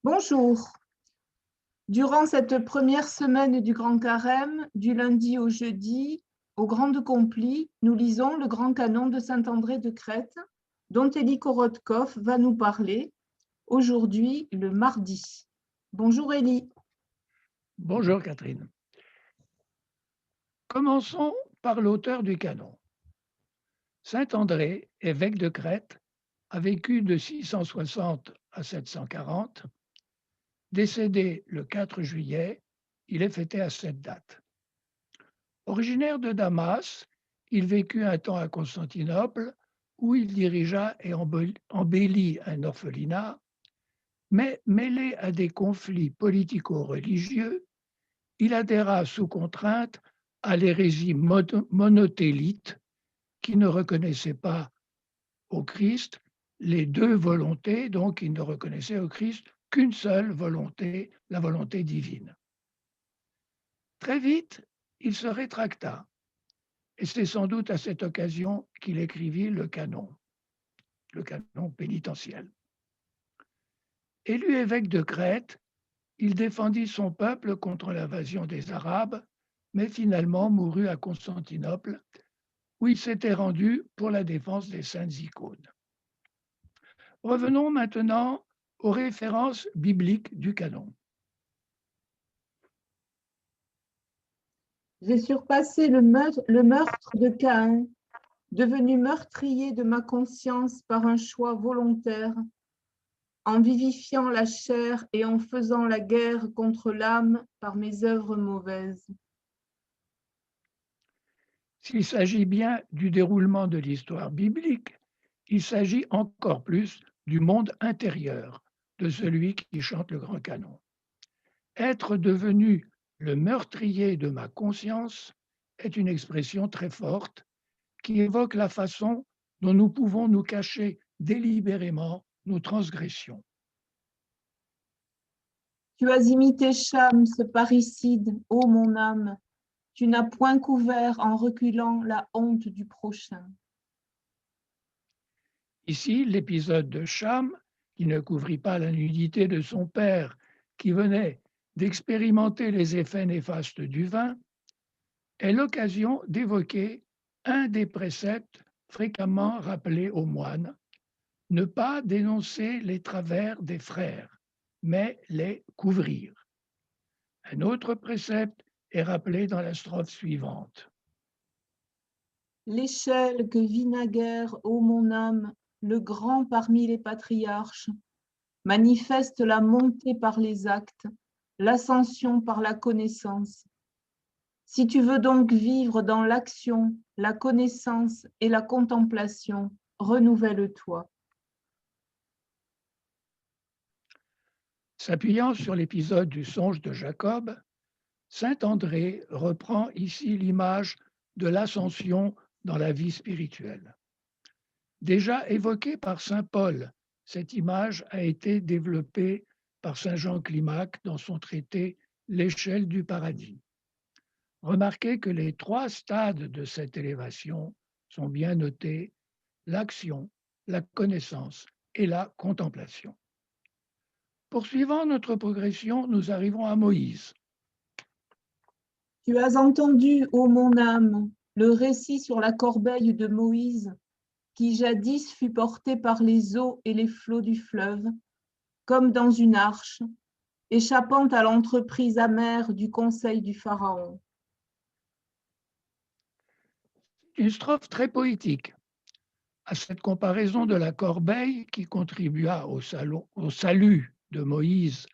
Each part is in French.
Bonjour. Durant cette première semaine du Grand Carême, du lundi au jeudi, aux Grandes Complis, nous lisons le Grand Canon de Saint-André de Crète, dont Élie Korotkov va nous parler aujourd'hui, le mardi. Bonjour Élie. Bonjour Catherine. Commençons par l'auteur du canon. Saint André, évêque de Crète, a vécu de 660 à 740. Décédé le 4 juillet, il est fêté à cette date. Originaire de Damas, il vécut un temps à Constantinople où il dirigea et embellit un orphelinat, mais mêlé à des conflits politico-religieux, il adhéra sous contrainte à l'hérésie monothélite qui ne reconnaissait pas au Christ les deux volontés, donc il ne reconnaissait au Christ qu'une seule volonté, la volonté divine. Très vite, il se rétracta, et c'est sans doute à cette occasion qu'il écrivit le canon pénitentiel. Élu évêque de Crète, il défendit son peuple contre l'invasion des Arabes, mais finalement mourut à Constantinople, où il s'était rendu pour la défense des saintes icônes. Revenons maintenant aux références bibliques du canon. J'ai surpassé le meurtre de Caïn, devenu meurtrier de ma conscience par un choix volontaire, en vivifiant la chair et en faisant la guerre contre l'âme par mes œuvres mauvaises. S'il s'agit bien du déroulement de l'histoire biblique, il s'agit encore plus du monde intérieur de celui qui chante le grand canon. Être devenu le meurtrier de ma conscience est une expression très forte qui évoque la façon dont nous pouvons nous cacher délibérément nos transgressions. Tu as imité Cham, ce parricide, ô mon âme, tu n'as point couvert en reculant la honte du prochain. Ici, l'épisode de Cham, qui ne couvrit pas la nudité de son père, qui venait d'expérimenter les effets néfastes du vin, est l'occasion d'évoquer un des préceptes fréquemment rappelés aux moines, ne pas dénoncer les travers des frères, mais les couvrir. Un autre précepte est rappelé dans la strophe suivante. L'échelle que vit naguère, ô mon âme, le grand parmi les patriarches, manifeste la montée par les actes, l'ascension par la connaissance. Si tu veux donc vivre dans l'action, la connaissance et la contemplation, renouvelle-toi. S'appuyant sur l'épisode du songe de Jacob, saint André reprend ici l'image de l'ascension dans la vie spirituelle. Déjà évoquée par saint Paul, cette image a été développée par saint Jean Climac dans son traité L'échelle du paradis. Remarquez que les trois stades de cette élévation sont bien notés: l'action, la connaissance et la contemplation. Poursuivant notre progression, nous arrivons à Moïse. Tu as entendu, ô mon âme, le récit sur la corbeille de Moïse, qui jadis fut porté par les eaux et les flots du fleuve, comme dans une arche, échappant à l'entreprise amère du conseil du Pharaon. Une strophe très poétique. À cette comparaison de la corbeille qui contribua au salut de Moïse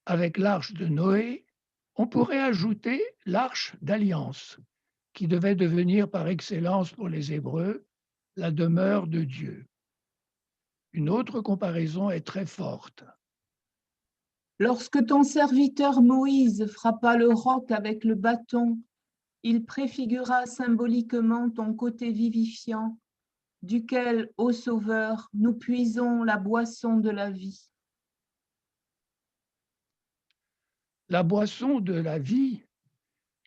avec l'arche de Noé, on pourrait ajouter l'arche d'alliance, qui devait devenir par excellence pour les Hébreux la demeure de Dieu. Une autre comparaison est très forte. Lorsque ton serviteur Moïse frappa le roc avec le bâton, il préfigura symboliquement ton côté vivifiant, duquel, ô Sauveur, nous puisons la boisson de la vie. La boisson de la vie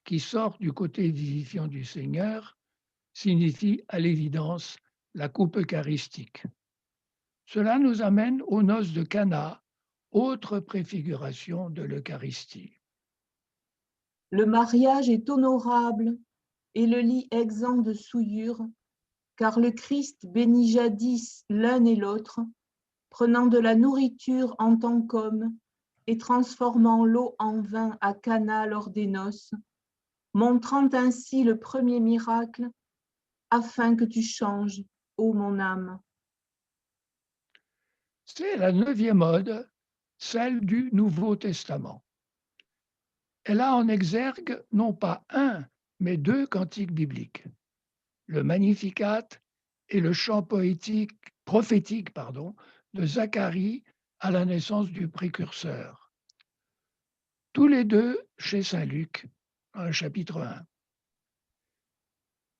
qui sort du côté vivifiant du Seigneur signifie à l'évidence la coupe eucharistique. Cela nous amène aux noces de Cana, autre préfiguration de l'Eucharistie. Le mariage est honorable et le lit exempt de souillure, car le Christ bénit jadis l'un et l'autre, prenant de la nourriture en tant qu'homme et transformant l'eau en vin à Cana lors des noces, montrant ainsi le premier miracle, afin que tu changes, ô mon âme. C'est la 9e ode, celle du Nouveau Testament. Elle a en exergue non pas un, mais 2 cantiques bibliques, le Magnificat et le chant prophétique de Zacharie à la naissance du précurseur, tous les 2 chez saint Luc, chapitre 1.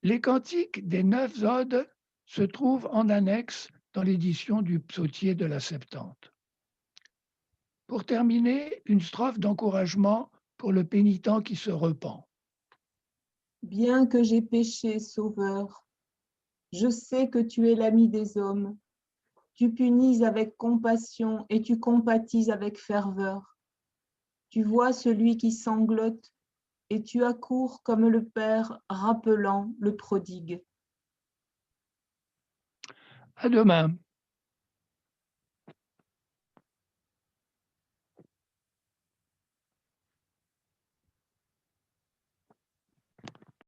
Les cantiques des 9 odes se trouvent en annexe dans l'édition du Psautier de la Septante. Pour terminer, une strophe d'encouragement pour le pénitent qui se repent. Bien que j'ai péché, Sauveur, je sais que tu es l'ami des hommes. Tu punis avec compassion et tu compatis avec ferveur. Tu vois celui qui sanglote et tu accours comme le Père rappelant le prodigue. À demain.